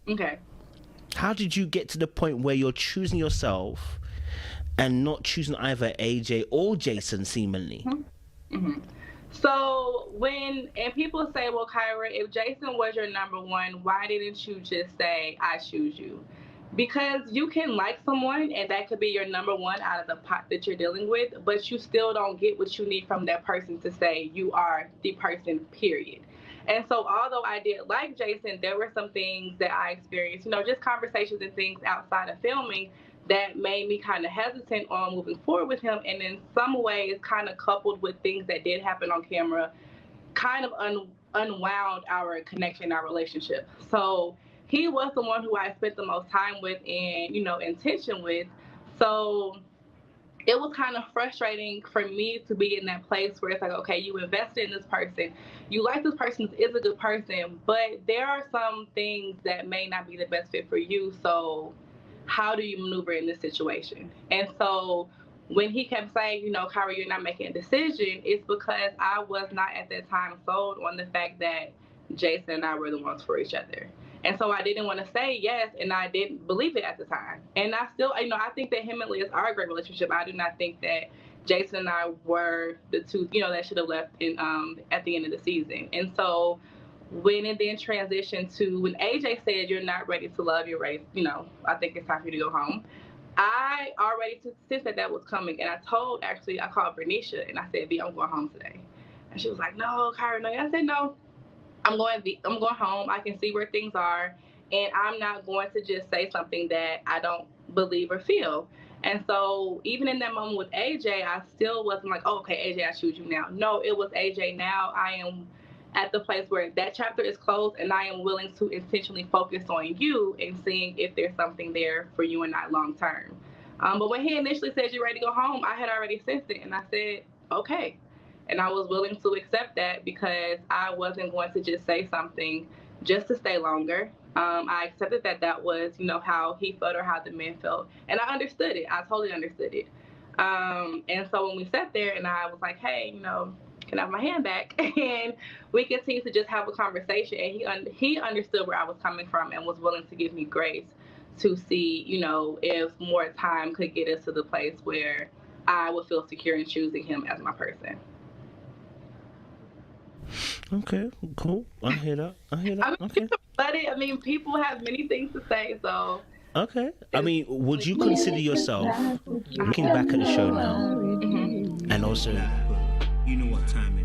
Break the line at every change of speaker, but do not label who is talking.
Okay.
How did you get to the point where you're choosing yourself and not choosing either AJ or Jason, seemingly?
Hmm. So and people say, well, Kyra, if Jason was your number one, why didn't you just say, I choose you? Because you can like someone and that could be your number one out of the pot that you're dealing with, but you still don't get what you need from that person to say you are the person, period. And so, although I did like Jason, there were some things that I experienced, just conversations and things outside of filming that made me kind of hesitant on moving forward with him. And in some ways, kind of coupled with things that did happen on camera, kind of unwound our connection, our relationship. So he was the one who I spent the most time with and, intention with. So it was kind of frustrating for me to be in that place where it's like, okay, you invested in this person, you like this person is a good person, but there are some things that may not be the best fit for you. So how do you maneuver in this situation? And so when he kept saying, Kyra, you're not making a decision, it's because I was not at that time sold on the fact that Jason and I were the ones for each other. And so I didn't want to say yes, and I didn't believe it at the time. And I still, I think that him and Liz are a great relationship. I do not think that Jason and I were the two, that should have left in at the end of the season. And so when it then transitioned to when AJ said, you're not ready to love, you're ready, I think it's time for you to go home. I already sensed that was coming. And I called Bernicia and I said, B, I'm going home today. And she was like, no, Kyra, no. I said, no, I'm going home. I can see where things are, and I'm not going to just say something that I don't believe or feel. And so even in that moment with AJ, I still wasn't like, oh, okay, AJ, I choose you now. No, it was AJ. Now I am at the place where that chapter is closed, and I am willing to intentionally focus on you and seeing if there's something there for you and I long term. But when he initially said you're ready to go home, I had already sensed it, and I said, okay. And I was willing to accept that because I wasn't going to just say something just to stay longer. I accepted that that was, how he felt or how the men felt. And I understood it. I totally understood it. And so when we sat there and I was like, hey, can I have my hand back? And we continued to just have a conversation. And he understood where I was coming from and was willing to give me grace to see, if more time could get us to the place where I would feel secure in choosing him as my person.
Okay, cool. I hear that. I hear
I
that.
mean,
Okay.
people have many things to say, so
Okay. I
it's
mean, would you consider yourself,
uh-huh.
looking back at the show now,
Mm-hmm.
and also, you know what time